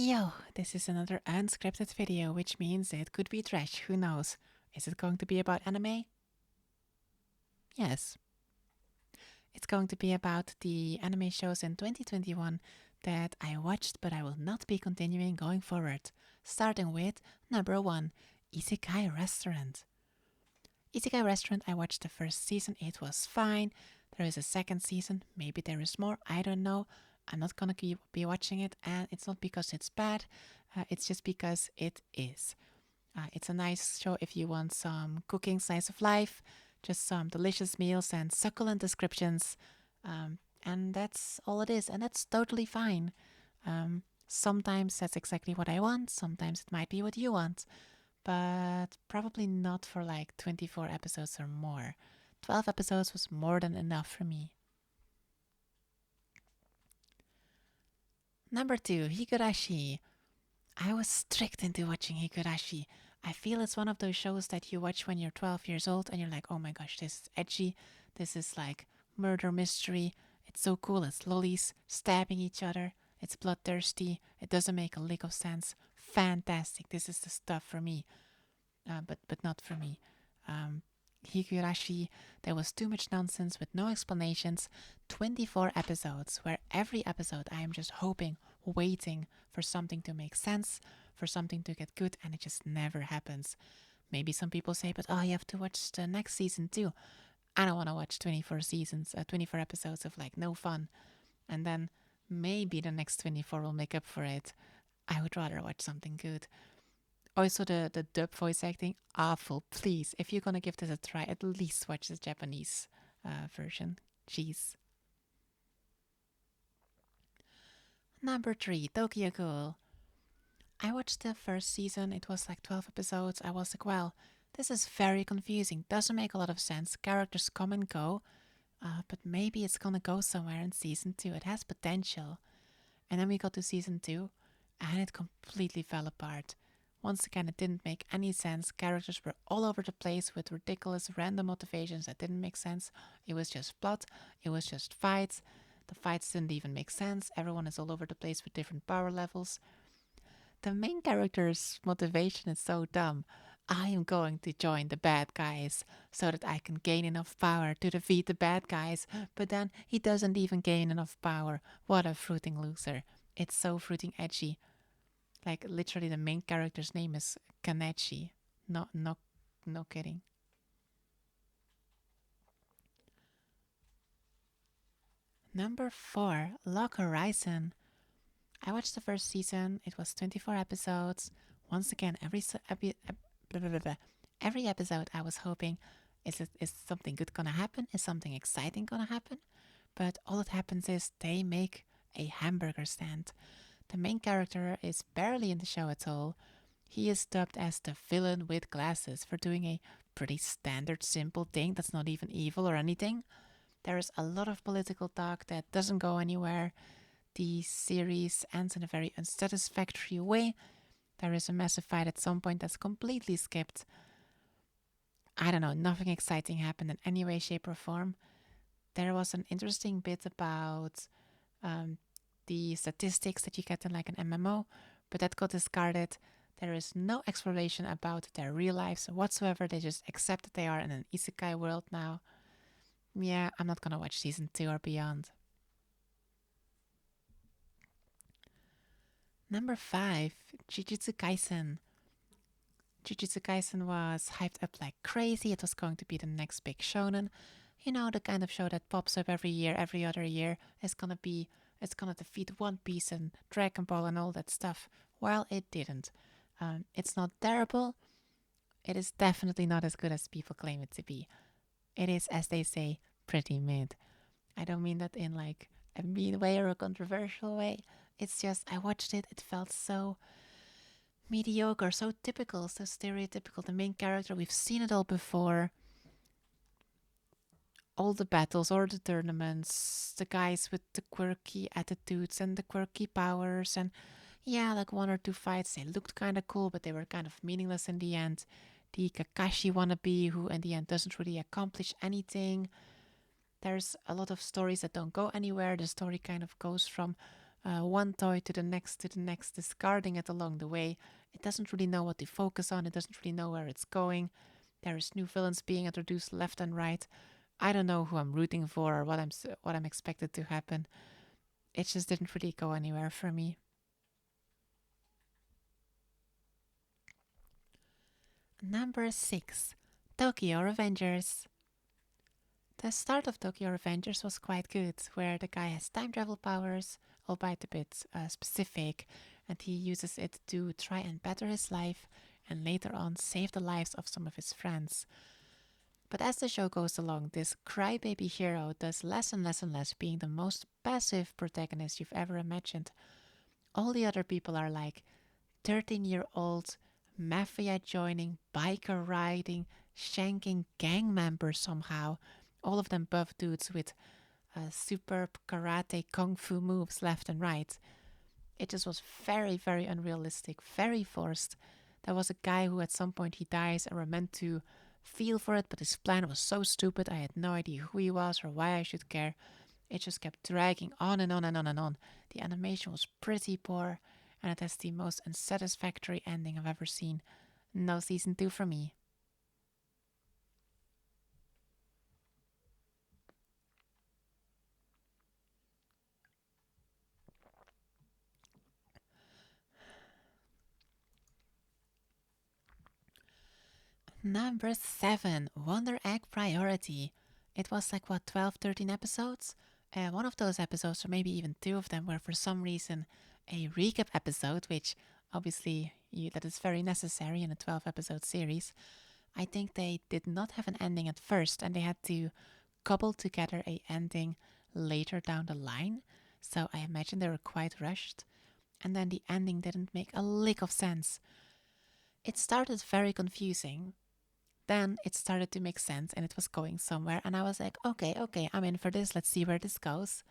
Yo, this is another unscripted video, which means it could be trash, who knows? Is it going to be about anime? Yes. It's going to be about the anime shows in 2021 that I watched but I will not be continuing going forward. Starting with number 1, Isekai Restaurant. Isekai Restaurant, I watched the first season, it was fine. There is a second season, maybe there is more, I don't know. I'm not gonna be watching it, and it's not because it's bad, it's just because it is. It's a nice show if you want some cooking slice of life, just some delicious meals and succulent descriptions. And that's all it is, and that's totally fine. Sometimes that's exactly what I want, sometimes it might be what you want, but probably not for like 24 episodes or more. 12 episodes was more than enough for me. Number 2, Higurashi. I was strict into watching Higurashi. I feel it's one of those shows that you watch when you're 12 years old and you're like, oh my gosh, this is edgy. This is like murder mystery. It's so cool. It's lollies stabbing each other. It's bloodthirsty. It doesn't make a lick of sense. Fantastic. This is the stuff for me. But not for me. Um, Higurashi, there was too much nonsense with no explanations. 24 episodes, where every episode I am just hoping, waiting for something to make sense, for something to get good, and it just never happens. Maybe some people say, but oh, you have to watch the next season too. I don't want to watch 24 episodes of like no fun. And then maybe the next 24 will make up for it. I would rather watch something good. Also, the dub voice acting, awful. Please, if you're gonna give this a try, at least watch the Japanese version. Jeez. Number 3, Tokyo Ghoul. I watched the first season, it was like 12 episodes. I was like, well, this is very confusing, doesn't make a lot of sense. Characters come and go, but maybe it's gonna go somewhere in season 2. It has potential. And then we got to season 2, and it completely fell apart. Once again, it didn't make any sense. Characters were all over the place with ridiculous random motivations that didn't make sense. It was just plot, it was just fights. The fights didn't even make sense. Everyone is all over the place with different power levels. The main character's motivation is so dumb. I am going to join the bad guys so that I can gain enough power to defeat the bad guys, but then he doesn't even gain enough power. What a fruiting loser. It's so fruiting edgy. Like literally the main character's name is Kanechi. No kidding. Number 4, Log Horizon. I watched the first season. It was 24 episodes. Once again, blah, blah, blah, blah. Every episode I was hoping, is something good gonna happen? Is something exciting gonna happen? But all that happens is they make a hamburger stand. The main character is barely in the show at all. He is dubbed as the villain with glasses for doing a pretty standard, simple thing that's not even evil or anything. There is a lot of political talk that doesn't go anywhere. The series ends in a very unsatisfactory way. There is a massive fight at some point that's completely skipped. I don't know, nothing exciting happened in any way, shape, or form. There was an interesting bit about the statistics that you get in like an MMO, but that got discarded. There is no exploration about their real lives whatsoever. They just accept that they are in an isekai world now. Yeah, I'm not gonna watch season 2 or beyond. Number 5, Jujutsu Kaisen. Jujutsu Kaisen was hyped up like crazy. It was going to be the next big shonen. You know, the kind of show that pops up every year, every other year. It's gonna defeat One Piece and Dragon Ball and all that stuff. Well, it didn't. It's not terrible. It is definitely not as good as people claim it to be. It is, as they say, pretty mid. I don't mean that in like a mean way or a controversial way. It's just I watched it, it felt so mediocre, so typical, so stereotypical. The main character, we've seen it all before. All the battles or the tournaments, the guys with the quirky attitudes and the quirky powers, and yeah, like one or two fights, they looked kind of cool, but they were kind of meaningless in the end. The Kakashi wannabe, who in the end doesn't really accomplish anything. There's a lot of stories that don't go anywhere. The story kind of goes from one toy to the next, discarding it along the way. It doesn't really know what to focus on. It doesn't really know where it's going. There's new villains being introduced left and right. I don't know who I'm rooting for or what I'm expected to happen. It just didn't really go anywhere for me. Number 6, Tokyo Revengers. The start of Tokyo Revengers was quite good, where the guy has time travel powers, albeit a bit specific, and he uses it to try and better his life and later on save the lives of some of his friends. But as the show goes along, this crybaby hero does less and less and less, being the most passive protagonist you've ever imagined. All the other people are like 13-year-old mafia joining, biker riding, shanking gang members somehow. All of them buff dudes with superb karate kung fu moves left and right. It just was very, very unrealistic, very forced. There was a guy who at some point he dies and we're meant to feel for it, but his plan was so stupid I had no idea who he was or why I should care. It just kept dragging on and on and on and on. The animation was pretty poor, and it has the most unsatisfactory ending I've ever seen. No season 2 for me. Number 7, Wonder Egg Priority. It was like, what, 12, 13 episodes? One of those episodes, or maybe even two of them, were for some reason a recap episode, which obviously that is very necessary in a 12 episode series. I think they did not have an ending at first, and they had to cobble together a ending later down the line. So I imagine they were quite rushed. And then the ending didn't make a lick of sense. It started very confusing. Then it started to make sense and it was going somewhere. And I was like, okay, I'm in for this. Let's see where this goes.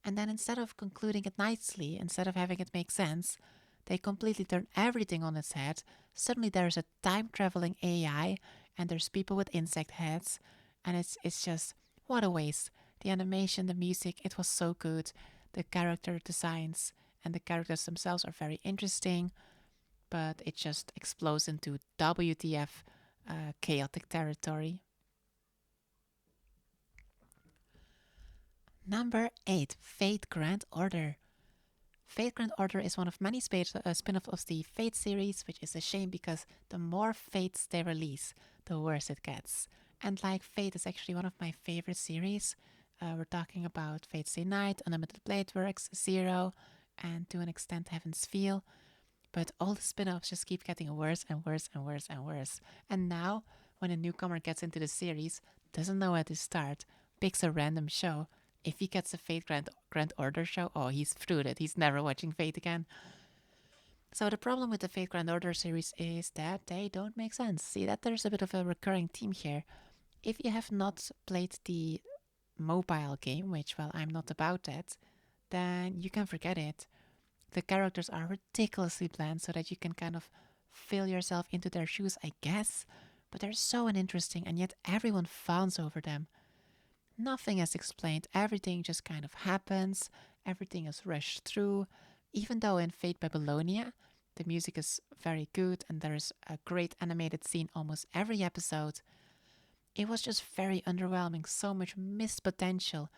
And then instead of concluding it nicely, instead of having it make sense, they completely turn everything on its head. Suddenly there's a time traveling AI and there's people with insect heads. And it's just, what a waste. The animation, the music, it was so good. The character designs and the characters themselves are very interesting. But it just explodes into WTF chaotic territory. Number 8, Fate Grand Order. Fate Grand Order is one of many spin-offs of the Fate series, which is a shame because the more Fates they release, the worse it gets. And like Fate is actually one of my favorite series. We're talking about Fate Stay Night, Unlimited Blade Works, Zero, and to an extent Heaven's Feel. But all the spin-offs just keep getting worse and worse and worse and worse. And now, when a newcomer gets into the series, doesn't know where to start, picks a random show. If he gets a Fate Grand Order show, oh, he's through it. He's never watching Fate again. So the problem with the Fate Grand Order series is that they don't make sense. See that there's a bit of a recurring theme here. If you have not played the mobile game, which, well, I'm not about that, then you can forget it. The characters are ridiculously bland so that you can kind of feel yourself into their shoes, I guess, but they're so uninteresting and yet everyone fawns over them. Nothing is explained, everything just kind of happens, everything is rushed through. Even though in Fate Babylonia, the music is very good and there's a great animated scene almost every episode, it was just very underwhelming, so much missed potential.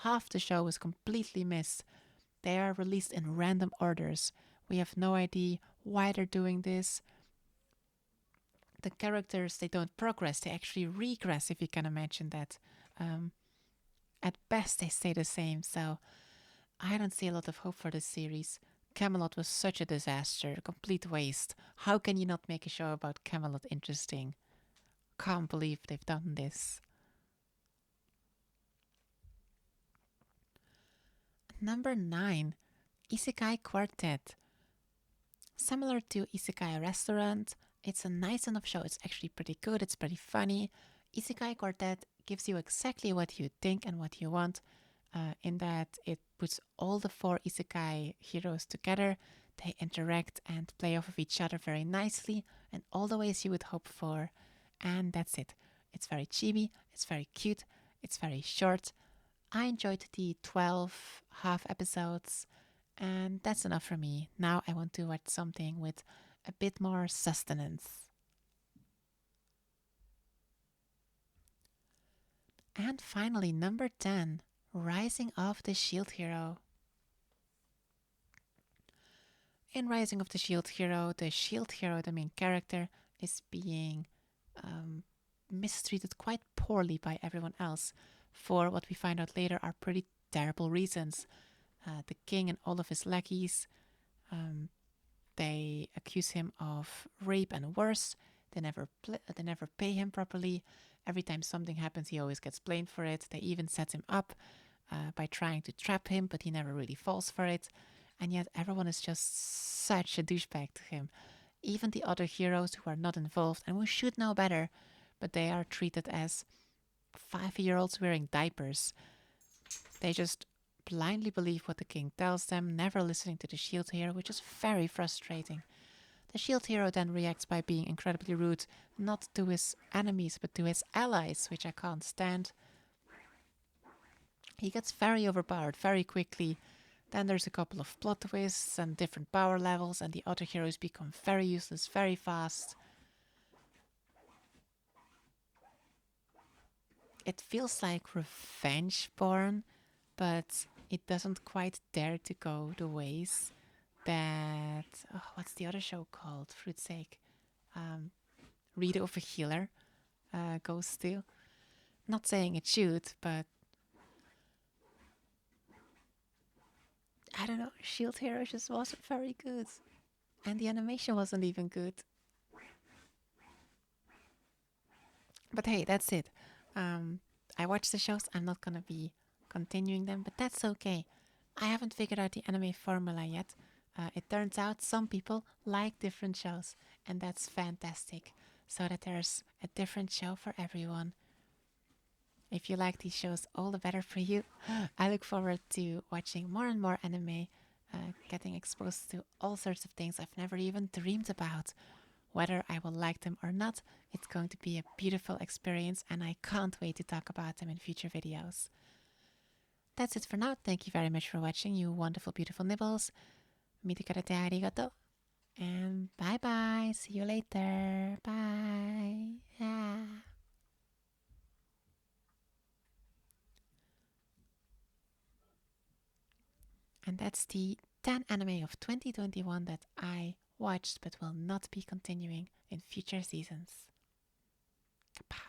Half the show was completely missed. They are released in random orders. We have no idea why they're doing this. The characters, they don't progress, they actually regress, if you can imagine that. Um, at best, they stay the same, so I don't see a lot of hope for this series. Camelot was such a disaster, a complete waste. How can you not make a show about Camelot interesting? Can't believe they've done this. Number 9, Isekai Quartet. Similar to Isekai Restaurant, it's a nice enough show. It's actually pretty good, it's pretty funny. Isekai Quartet gives you exactly what you think and what you want, in that it puts all the four Isekai heroes together. They interact and play off of each other very nicely and all the ways you would hope for. And that's it. It's very chibi, it's very cute, it's very short. I enjoyed the 12 half episodes And that's enough for me. Now I want to watch something with a bit more sustenance. And finally, number 10, Rising of the Shield Hero. In Rising of the Shield Hero, the main character, is being mistreated quite poorly by everyone else for what we find out later are pretty terrible reasons. The king and all of his lackeys, they accuse him of rape and worse. They never pay him properly. Every time something happens, he always gets blamed for it. They even set him up by trying to trap him, but he never really falls for it. And yet everyone is just such a douchebag to him. Even the other heroes who are not involved and who should know better, but they are treated as 5-year-olds wearing diapers. They just blindly believe what the king tells them, never listening to the shield hero, which is very frustrating. The shield hero then reacts by being incredibly rude, not to his enemies, but to his allies, which I can't stand. He gets very overpowered very quickly. Then there's a couple of plot twists and different power levels, and the other heroes become very useless very fast. It feels like revenge porn, but it doesn't quite dare to go the ways that what's the other show called? Fruit's sake, Rita of a Healer goes to. Not saying it should, but I don't know. Shield Hero just wasn't very good, and the animation wasn't even good. But hey, that's it. I watched the shows. I'm not gonna be continuing them, but that's okay. I haven't figured out the anime formula yet. It turns out some people like different shows, and that's fantastic. So that there's a different show for everyone. If you like these shows, all the better for you. I look forward to watching more and more anime, getting exposed to all sorts of things I've never even dreamed about. Whether I will like them or not, it's going to be a beautiful experience, and I can't wait to talk about them in future videos. That's it for now. Thank you very much for watching, you wonderful, beautiful nibbles. Mite karate arigato. And bye bye. See you later. Bye. Ah. And that's the 10 anime of 2021 that I watched but will not be continuing in future seasons. Kapow.